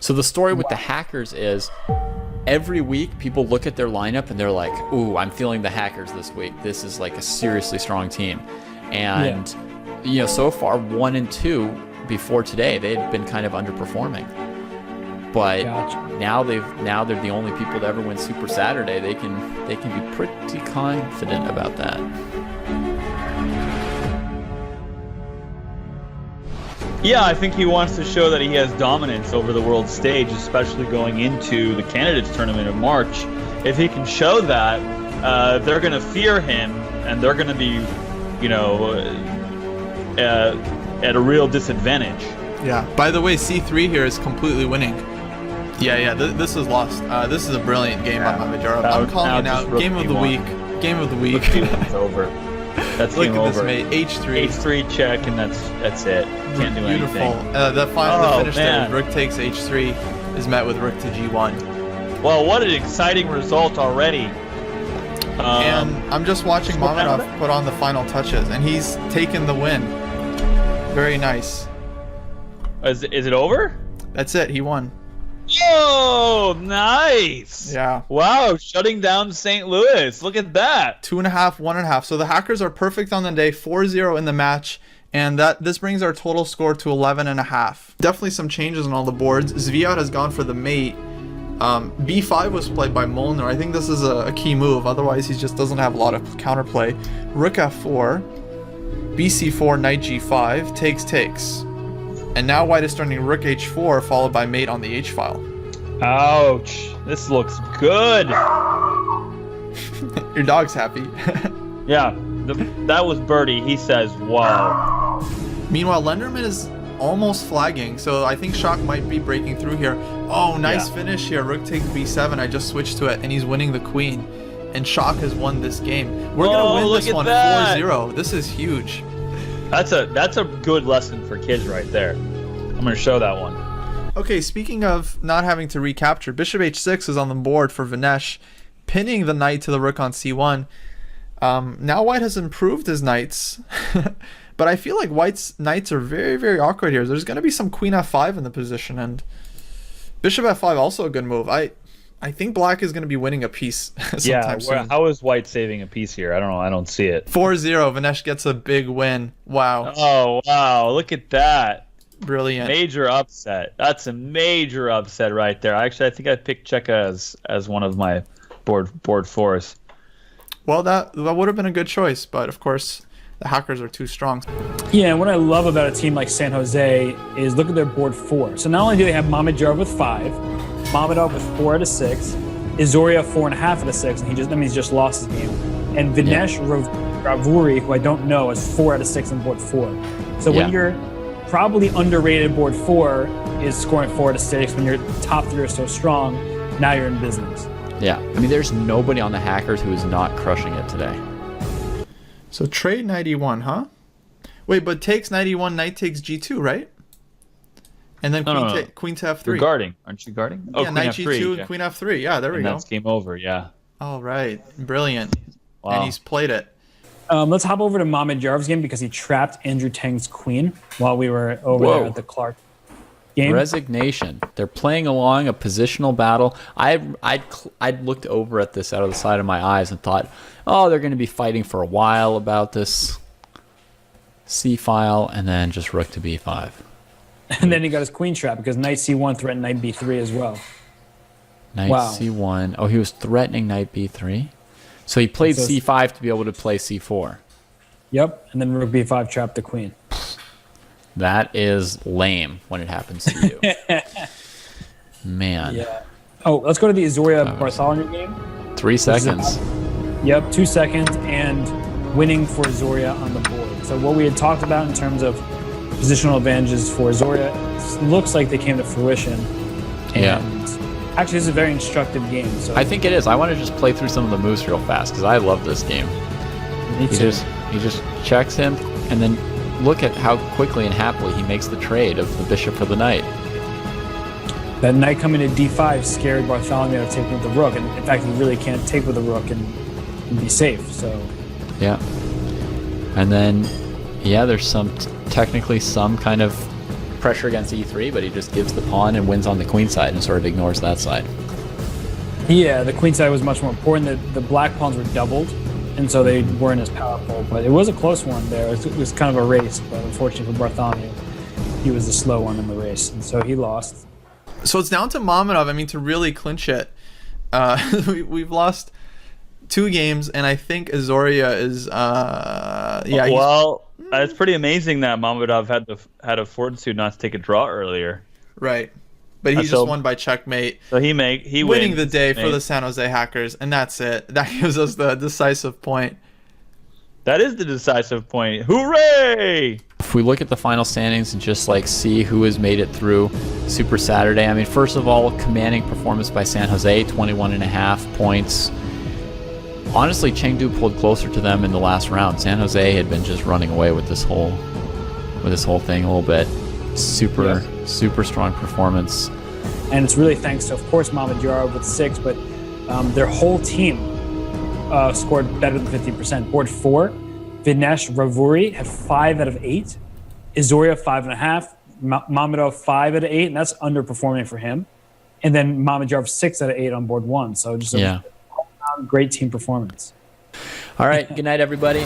So the story with the hackers is every week people look at their lineup and they're like, ooh, I'm feeling the hackers this week. This is like a seriously strong team. And, so far 1 and 2 before today, they had been kind of underperforming. But now they're the only people to ever win Super Saturday. They can be pretty confident about that. Yeah, I think he wants to show that he has dominance over the world stage, especially going into the Candidates Tournament in March. If he can show that, they're going to fear him, and they're going to be, at a real disadvantage. Yeah. By the way, C3 here is completely winning. Yeah. This is lost. This is a brilliant game on Mamedyarov. I'm calling it out. Game of the week. Game of the week. It's over. That's Look game at over. this, mate. H3. H3 check, and that's it. Can't do Beautiful. anything. The finish man. there, Rook takes H3, is met with Rook to G1. Well, what an exciting result already. And I'm just watching Mamedyarov put on the final touches, and he's taken the win. Very nice. Is it over? That's it. He won. Oh, nice. Yeah. Wow, shutting down St. Louis. Look at that. 2.5, 1.5. So the hackers are perfect on the day, 4-0 in the match, and this brings our total score to 11.5. Definitely some changes on all the boards. Zviad has gone for the mate. B5 was played by Molnar. I think this is a key move. Otherwise, he just doesn't have a lot of counterplay. Rook F4, BC4, Knight G5, takes. And now white is starting Rook H4, followed by mate on the H file. Ouch. This looks good. Your dog's happy. Yeah, that was birdie. He says, wow. Meanwhile, Lenderman is almost flagging, so I think Shock might be breaking through here. Oh, nice finish here. Rook takes B7. I just switched to it, and he's winning the queen. And Shock has won this game. We're going to win this one 4-0. This is huge. That's a good lesson for kids right there. I'm going to show that one. Okay, speaking of not having to recapture, Bishop H6 is on the board for Vinesh, pinning the knight to the rook on C1. Now white has improved his knights, but I feel like white's knights are very, very awkward here. There's going to be some queen F5 in the position, and Bishop F5 also a good move. I think black is going to be winning a piece sometime soon. How is white saving a piece here? I don't know. I don't see it. 4-0. Vinesh gets a big win. Wow. Oh, wow. Look at that. Brilliant. Major upset. That's a major upset right there. Actually, I think I picked Cheka as one of my board fours. Well, that would have been a good choice, but of course, the hackers are too strong. Yeah, and what I love about a team like San Jose is look at their board 4. So not only do they have Mamedyarov with 5, Mamedyarov with 4 out of 6, Izoria 4.5 out of 6, and he's just lost his game. And Vinesh Ravuri, who I don't know, is 4 out of 6 on board 4. So when you're probably underrated board 4 is scoring 4 out of 6, when your top 3 are so strong, now you're in business. Yeah, I mean, there's nobody on the hackers who is not crushing it today. So trade knight e1, huh? Wait, but takes knight e1, knight takes g2, right? And then queen to f3. You're guarding. Aren't you guarding? Oh, yeah, knight g2 and queen f3. Yeah, there we go. That's game over, yeah. All right. Brilliant. Wow. And he's played it. Let's hop over to Mamedyarov's game because he trapped Andrew Tang's queen while we were over there at the Clark game. Resignation. They're playing along a positional battle. I'd looked over at this out of the side of my eyes and thought, oh, they're going to be fighting for a while about this C file, and then just rook to b5. And then he got his queen trap because knight c1 threatened knight b3 as well. Knight c1. Oh, he was threatening knight b3? So he played c5 to be able to play c4. Yep, and then rook b5 trapped the queen. That is lame when it happens to you. Man. Yeah. Oh, let's go to the Izoria Bartholomew game. 3 seconds. Yep, 2 seconds, and winning for Izoria on the board. So what we had talked about in terms of positional advantages for Izoria looks like they came to fruition. And actually, this is a very instructive game. So I think it is. I want to just play through some of the moves real fast because I love this game. Me too. He just checks him, and then look at how quickly and happily he makes the trade of the bishop for the knight. That knight coming to d5 scared Bartholomew of taking with the rook, and in fact, he really can't take with the rook and be safe. So yeah, and then there's technically some kind of pressure against e3, but he just gives the pawn and wins on the queen side and sort of ignores that side. Yeah, the queen side was much more important. The black pawns were doubled, and so they weren't as powerful. But it was a close one there. It was kind of a race, but unfortunately for Bartholomew, he was the slow one in the race, and so he lost. So it's down to Mamadov. I mean, to really clinch it, we've lost 2 games, and I think Azoria is. It's pretty amazing that Mamadov had a fortitude not to take a draw earlier. Right. But he just won by checkmate. So he winning the day for the San Jose Hackers, and that's it. That gives us the decisive point. That is the decisive point. Hooray! If we look at the final standings and just like see who has made it through Super Saturday, I mean, first of all, commanding performance by San Jose, 21.5 points. Honestly, Chengdu pulled closer to them in the last round. San Jose had been just running away with this whole thing a little bit. Super strong performance. And it's really thanks to, of course, Mamadjarov with 6, but their whole team scored better than 50%. Board 4, Vinesh Ravuri had 5 out of 8. Izoria 5.5. Mamadov 5 out of 8, and that's underperforming for him. And then Mamadjarov 6 out of 8 on board 1. So just a great team performance. All right. Good night, everybody.